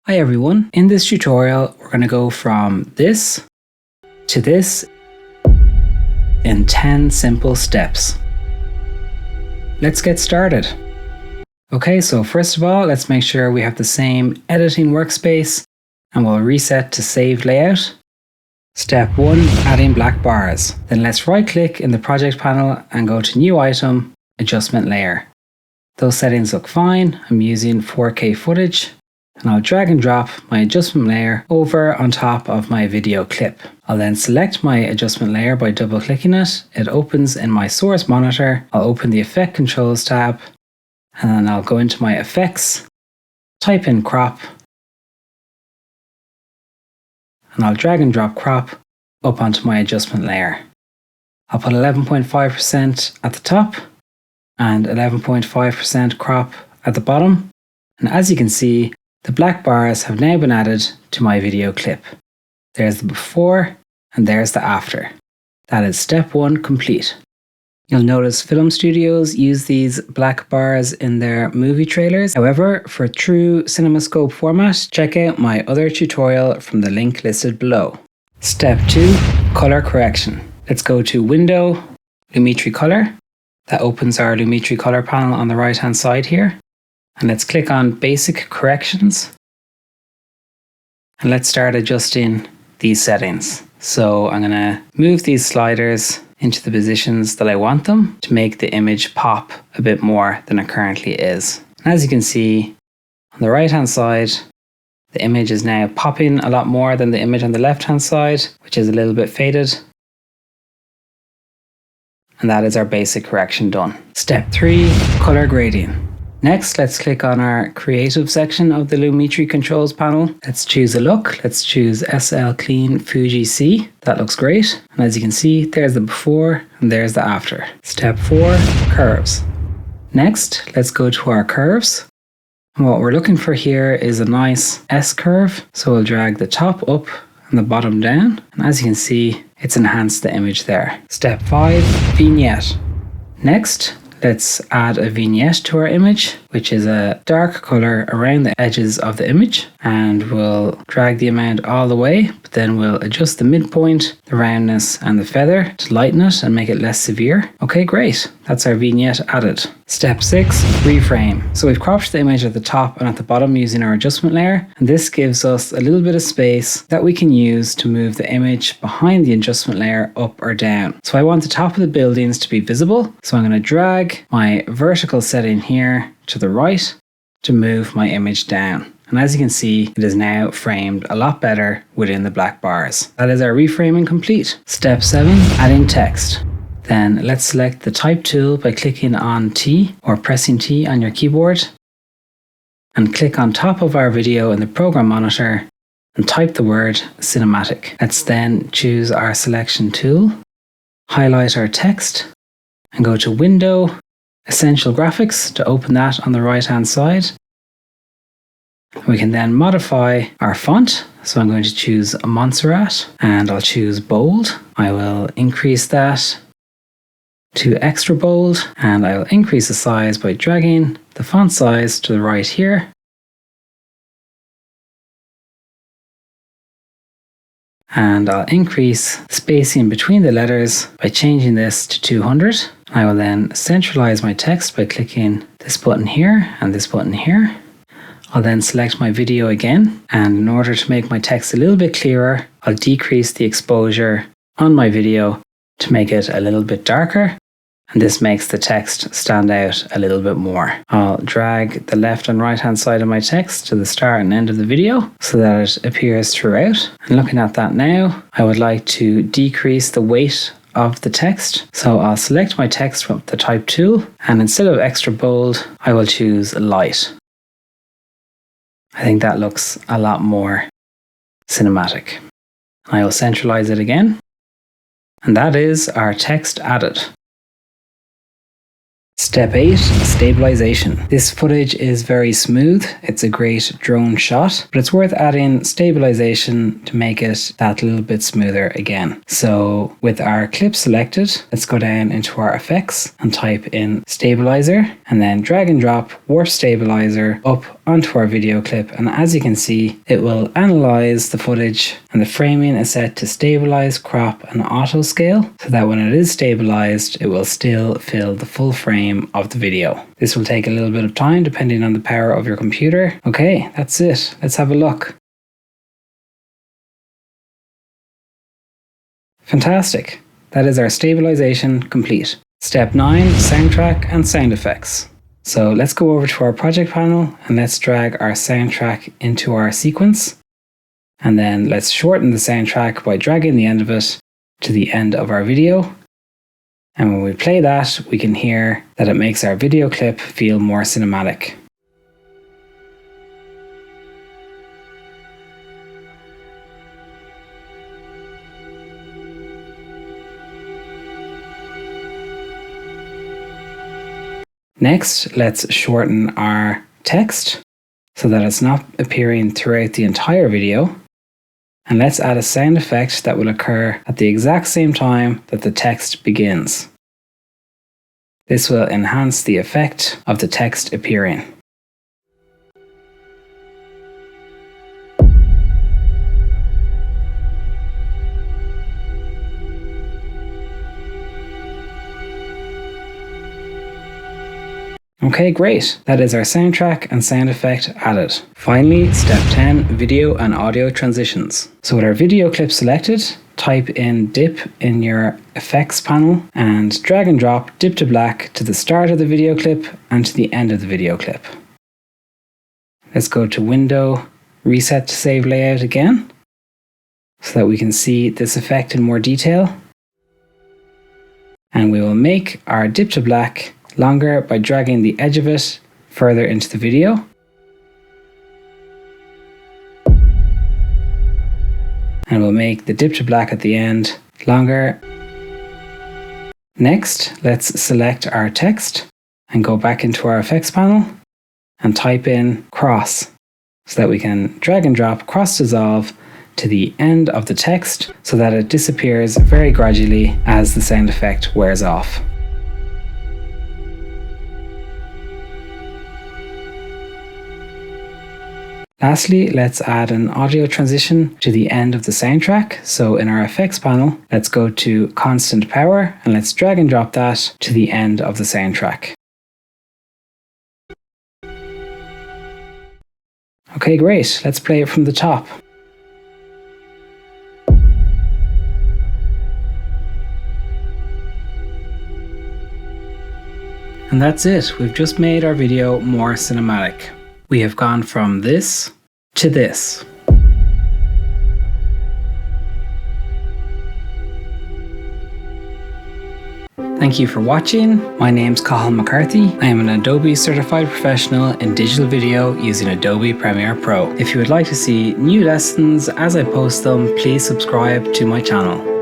Hi everyone, in this tutorial we're going to go from this to this in 10 simple steps. Let's get started. Okay, so first of all, let's make sure we have the same editing workspace and we'll reset to saved layout. Step 1, adding black bars. Then let's right click in the project panel and go to new item, adjustment layer. Those settings look fine. I'm using 4K footage. And I'll drag and drop my adjustment layer over on top of my video clip. I'll then select my adjustment layer by double clicking it. It opens in my source monitor. I'll open the effect controls tab and then I'll go into my effects, type in crop, and I'll drag and drop crop up onto my adjustment layer. I'll put 11.5% at the top and 11.5% crop at the bottom. And as you can see, the black bars have now been added to my video clip. There's the before and there's the after. That is step 1 complete. You'll notice film studios use these black bars in their movie trailers. However, for true CinemaScope format, check out my other tutorial from the link listed below. Step 2, color correction. Let's go to Window, Lumetri Color. That opens our Lumetri Color panel on the right hand side here. And let's click on Basic Corrections. And let's start adjusting these settings. So I'm going to move these sliders into the positions that I want them to make the image pop a bit more than it currently is. And as you can see, on the right hand side, the image is now popping a lot more than the image on the left hand side, which is a little bit faded. And that is our basic correction done. Step 3, color grading. Next, let's click on our creative section of the Lumetri controls panel. Let's choose a look. Let's choose SL Clean Fuji C. That looks great. And as you can see, there's the before and there's the after. Step 4, curves. Next, let's go to our curves. And what we're looking for here is a nice S curve. So we'll drag the top up and the bottom down. And as you can see, it's enhanced the image there. Step 5, vignette. Next, let's add a vignette to our image, which is a dark color around the edges of the image. And we'll drag the amount all the way, but then we'll adjust the midpoint, the roundness, and the feather to lighten it and make it less severe. Okay, great. That's our vignette added. Step 6, reframe. So we've cropped the image at the top and at the bottom using our adjustment layer. And this gives us a little bit of space that we can use to move the image behind the adjustment layer up or down. So I want the top of the buildings to be visible. So I'm going to drag my vertical setting here to the right to move my image down. And as you can see, it is now framed a lot better within the black bars. That is our reframing complete. Step 7, adding text. Then let's select the type tool by clicking on T or pressing T on your keyboard and click on top of our video in the program monitor and type the word cinematic. Let's then choose our selection tool, highlight our text and go to Window, Essential Graphics to open that on the right hand side. We can then modify our font. So I'm going to choose Montserrat and I'll choose bold. I will increase that to extra bold and I'll increase the size by dragging the font size to the right here. And I'll increase spacing between the letters by changing this to 200. I will then centralize my text by clicking this button here and this button here. I'll then select my video again, and in order to make my text a little bit clearer, I'll decrease the exposure on my video to make it a little bit darker, and this makes the text stand out a little bit more. I'll drag the left and right hand side of my text to the start and end of the video so that it appears throughout. And looking at that now, I would like to decrease the weight of the text. So I'll select my text from the type tool, and instead of extra bold, I will choose light. I think that looks a lot more cinematic. I will centralize it again. And that is our text added. Step 8, stabilization. This footage is very smooth. It's a great drone shot, but it's worth adding stabilization to make it that little bit smoother again. So with our clip selected, let's go down into our effects and type in stabilizer and then drag and drop warp stabilizer up onto our video clip, and as you can see, it will analyze the footage, and the framing is set to stabilize, crop and auto scale, so that when it is stabilized, it will still fill the full frame of the video. This will take a little bit of time depending on the power of your computer. Okay, that's it. Let's have a look. Fantastic. That is our stabilization complete. Step 9, soundtrack and sound effects. So let's go over to our project panel and let's drag our soundtrack into our sequence. And then let's shorten the soundtrack by dragging the end of it to the end of our video. And when we play that, we can hear that it makes our video clip feel more cinematic. Next, let's shorten our text so that it's not appearing throughout the entire video. And let's add a sound effect that will occur at the exact same time that the text begins. This will enhance the effect of the text appearing. Okay, great. That is our soundtrack and sound effect added. Finally, step 10, video and audio transitions. So with our video clip selected, type in dip in your effects panel and drag and drop dip to black to the start of the video clip and to the end of the video clip. Let's go to Window, Reset to save layout again, so that we can see this effect in more detail. And we will make our dip to black longer by dragging the edge of it further into the video. And we'll make the dip to black at the end longer. Next, let's select our text and go back into our effects panel and type in cross, so that we can drag and drop cross dissolve to the end of the text so that it disappears very gradually as the sound effect wears off. Lastly, let's add an audio transition to the end of the soundtrack. So in our effects panel, let's go to constant power and let's drag and drop that to the end of the soundtrack. Okay, great. Let's play it from the top. And that's it. We've just made our video more cinematic. We have gone from this to this. Thank you for watching. My name's Cathal McCarthy. I am an Adobe certified professional in digital video using Adobe Premiere Pro. If you would like to see new lessons as I post them, please subscribe to my channel.